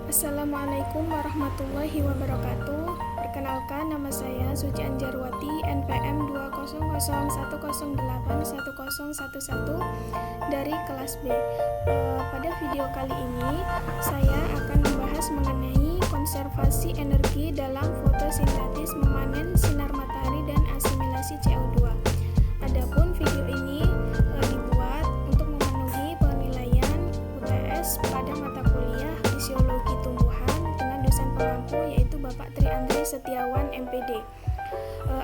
Assalamualaikum warahmatullahi wabarakatuh. Perkenalkan, nama saya Suci Anjarwati, NPM 2001081081011 dari kelas B. Pada video kali ini, saya akan membahas mengenai konservasi energi dalam fotosintesis memanen sinar matahari dan asimilasi CO2. Adapun video ini dibuat untuk memenuhi penilaian UTS pada mata kuliah Fisiologi Tumbuhan dengan dosen pengampu yaitu Bapak Tri Andri Setiawan MPD.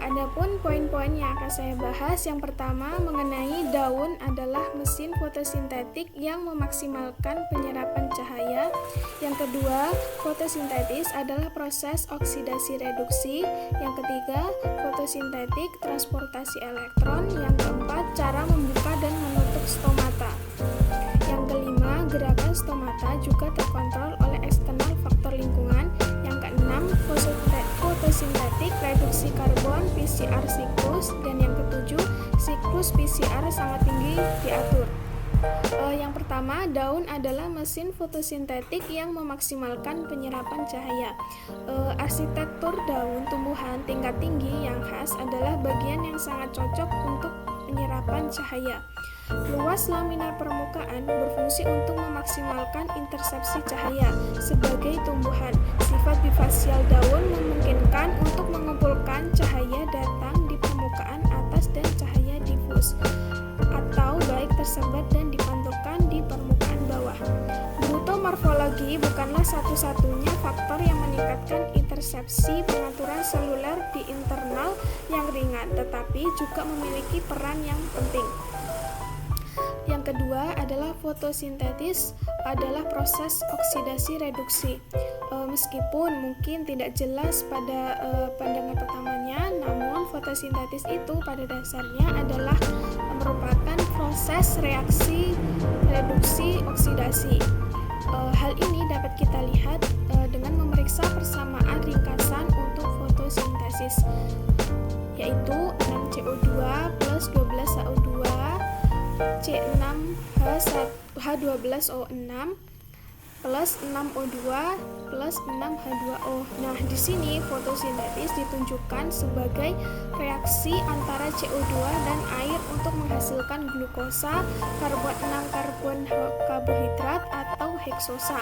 Adapun poin-poin yang akan saya bahas, yang pertama mengenai daun adalah mesin fotosintetik yang memaksimalkan penyerapan cahaya. Yang kedua, fotosintesis adalah proses oksidasi reduksi. Yang ketiga, fotosintetik transportasi elektron. Yang keempat, cara membuka dan menutup stomata. Yang kelima, gerakan stomata juga terkontrol oleh eksternal faktor lingkungan. Yang keenam, fotosintetik reduksi karbon PCR siklus. Dan yang ketujuh, siklus PCR sangat tinggi diatur. Yang pertama, daun adalah mesin fotosintetik yang memaksimalkan penyerapan cahaya. Arsitektur daun tumbuhan tingkat tinggi yang khas adalah bagian yang sangat cocok untuk penyerapan cahaya. Luas laminar permukaan berfungsi untuk memaksimalkan intersepsi cahaya. Sebagai tumbuhan, sifat bifasial daun memungkinkan untuk mengumpulkan cahaya datang di permukaan atas dan cahaya difus, atau baik tersebar dan dipantulkan di permukaan bawah. Bruto morfologi bukanlah satu-satunya faktor yang meningkatkan intersepsi pengaturan seluler di internal yang ringan, tetapi juga memiliki peran yang penting. Yang kedua adalah fotosintesis adalah proses oksidasi reduksi. Meskipun mungkin tidak jelas pada pandangan pertamanya, namun fotosintesis itu pada dasarnya adalah merupakan proses reaksi reduksi oksidasi. Hal ini dapat kita lihat dengan memeriksa persamaan ringkasan untuk fotosintesis, yaitu 6CO2 plus 12HO2 C6H12O6 plus 6O2 plus 6H2O. Nah, di sini fotosintesis ditunjukkan sebagai reaksi antara CO2 dan air untuk menghasilkan glukosa, karbon 6 karbon karbohidrat atau heksosa.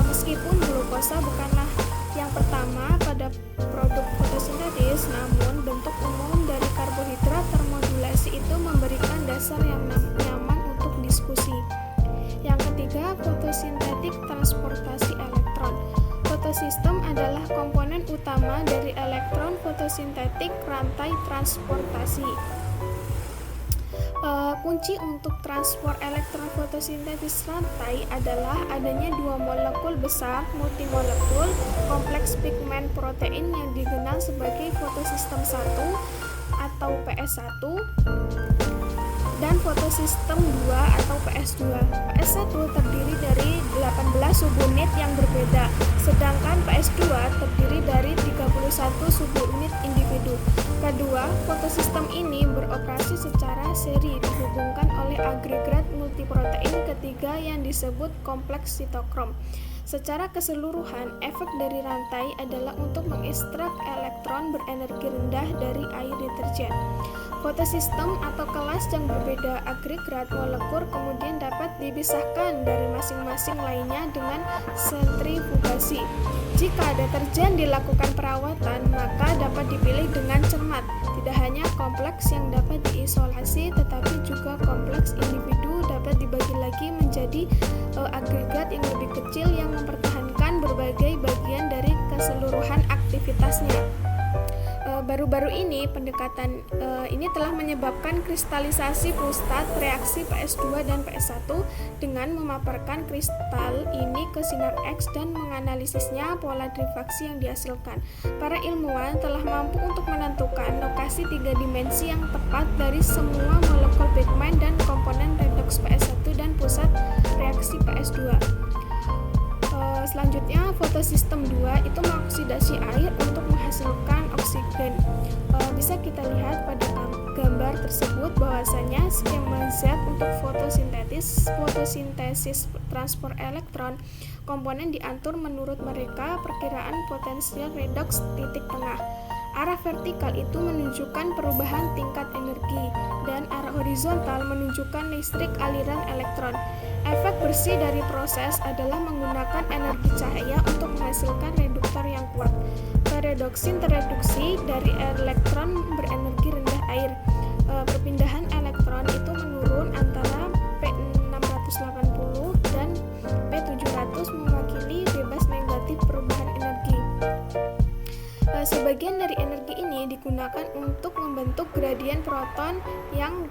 Meskipun glukosa bukanlah yang pertama pada produk fotosintesis, namun bentuk umum dari karbohidrat termodulasi itu memberikan dasar yang nyaman untuk diskusi. Yang ketiga, fotosintetik transportasi elektron. Fotosistem adalah komponen utama dari elektron fotosintetik rantai transportasi. Kunci untuk transport elektron fotosintesis rantai adalah adanya dua molekul besar multimolekul kompleks pigmen protein yang dikenal sebagai fotosistem 1 atau PS1 dan fotosistem 2 atau PS2. PS1 terdiri dari 18 subunit yang berbeda, sedangkan PS2 terdiri dari 31 subunit individu. Kedua, fotosistem ini beroperasi secara seri dihubungkan oleh agregat multiprotein ketiga yang disebut kompleks sitokrom. Secara keseluruhan, efek dari rantai adalah untuk mengekstrak elektron berenergi rendah dari air deterjen. Fotosistem atau kelas yang berbeda agregat molekul kemudian dapat dipisahkan dari masing-masing lainnya dengan sentrifugasi. Jika deterjen dilakukan perawatan, maka dapat dipilih dengan cermat. Tidak hanya kompleks yang dapat diisolasi, tetapi juga kompleks individu dapat dibagi lagi menjadi agregat yang lebih kecil yang mempertahankan berbagai bagian dari keseluruhan aktivitasnya. Baru-baru ini pendekatan ini telah menyebabkan kristalisasi pusat reaksi PS2 dan PS1 dengan memaparkan kristal ini ke sinar X dan menganalisisnya pola diffraksi yang dihasilkan. Para ilmuwan telah mampu untuk menentukan lokasi tiga dimensi yang tepat dari semua molekul pigmen dan komponen redoks PS1 dan pusat reaksi PS2. Selanjutnya, fotosistem 2 itu mengoksidasi air untuk menghasilkan oksigen. Bisa kita lihat pada gambar tersebut bahwasanya skema Z untuk fotosintesis transport elektron komponen diatur menurut mereka perkiraan potensial redoks titik tengah. Arah vertikal itu menunjukkan perubahan tingkat energi, dan arah horizontal menunjukkan listrik aliran elektron. Efek bersih dari proses adalah menggunakan energi cahaya untuk menghasilkan reduktor yang kuat. Peredoksin tereduksi dari elektron berenergi rendah air. Perpindahan elektron itu menurun antara P680 dan P700 mewakili bebas negatif perubahan energi. Sebagian dari energi ini digunakan untuk membentuk gradien proton yang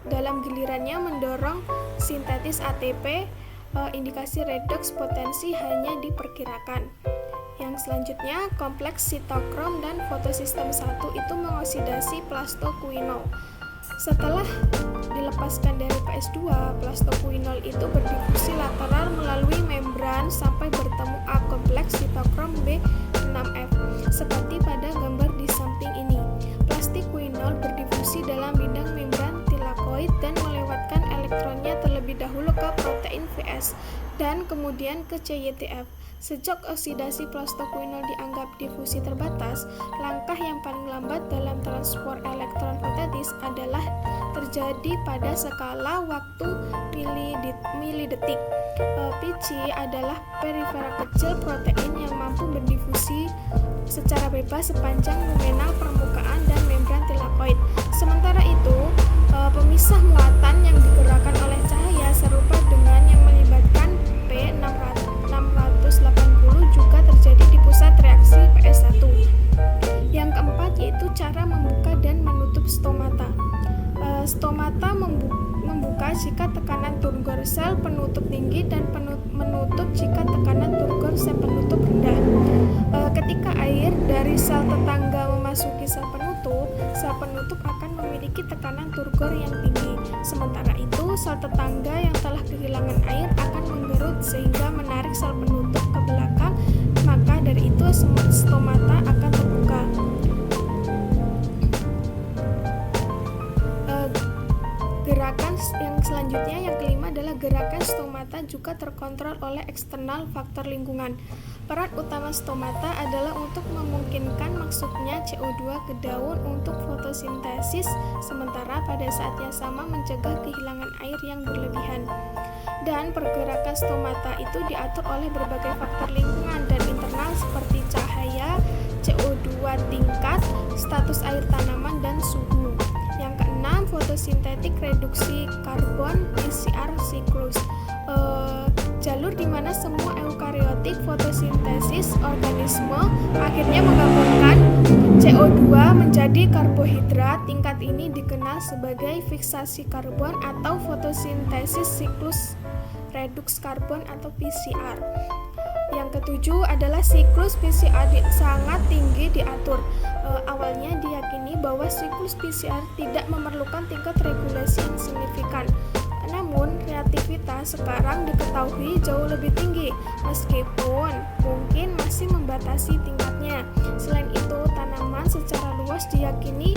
dalam gilirannya mendorong sintetis ATP. Indikasi redoks potensi hanya diperkirakan. Yang selanjutnya, kompleks sitokrom dan fotosistem 1 itu mengoksidasi plastoquinol. Setelah dilepaskan dari PS2, plastoquinol itu berdifusi lateral melalui membran sampai bertemu A kompleks sitokrom B6F, seperti pada gambar di samping ini. Plastoquinol berdifusi dalam bidang membran tilakoid dan melewatkan elektronnya terlebih dahulu ke protein VS dan kemudian ke CYTF. Sejak oksidasi plastoquinol dianggap difusi terbatas, langkah yang paling lambat dalam transport elektron fotosintetis adalah terjadi pada skala waktu milidetik. Pici adalah periferal kecil protein yang mampu berdifusi secara bebas sepanjang luminal permukaan dan membran tilakoid. Sementara itu, pemisah muatan yang digerakkan oleh cahaya serupa dengan yang melibatkan P680 juga terjadi di pusat reaksi PS1. Yang keempat yaitu cara membuka dan menutup stomata. Stomata membuka jika tekanan turgor sel penutup tinggi dan menutup jika tekanan turgor sel penutup rendah. Ketika air dari sel tetangga memasuki sel penutup akan memiliki tekanan turgor yang tinggi. Sementara itu, sel tetangga yang telah kehilangan air akan menggerut sehingga menarik sel penutup ke belakang, maka dari itu stomata akan terbuka. Gerakan yang selanjutnya, yang kelima adalah gerakan stomata juga terkontrol oleh eksternal faktor lingkungan. Peran utama stomata adalah untuk memungkinkan masuknya CO2 ke daun untuk fotosintesis, sementara pada saat yang sama mencegah kehilangan air yang berlebihan. Dan pergerakan stomata itu diatur oleh berbagai faktor lingkungan dan internal seperti cahaya, CO2 tingkat, status air tanaman, dan suhu. Yang keenam, fotosintetik reduksi karbon PCR siklus. Jalur di mana semua eukariotik fotosintesis organisme akhirnya menggabungkan CO2 menjadi karbohidrat. Tingkat ini dikenal sebagai fiksasi karbon atau fotosintesis siklus reduks karbon atau PCR. Yang ketujuh adalah siklus PCR sangat tinggi diatur. Awalnya diyakini bahwa siklus PCR tidak memerlukan tingkat regulasi yang signifikan. Namun, reaktivitas sekarang diketahui jauh lebih tinggi, meskipun mungkin masih membatasi tingkatnya. Selain itu, tanaman secara luas diyakini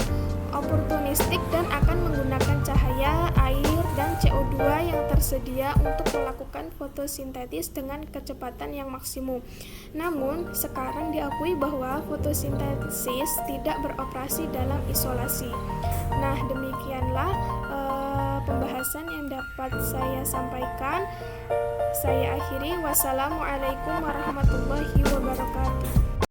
oportunistik dan akan menggunakan cahaya, air, dan CO2 yang tersedia untuk melakukan fotosintesis dengan kecepatan yang maksimum. Namun, sekarang diakui bahwa fotosintesis tidak beroperasi dalam isolasi. Nah, demikianlah pembahasan yang dapat saya sampaikan. Saya akhiri. Wassalamualaikum warahmatullahi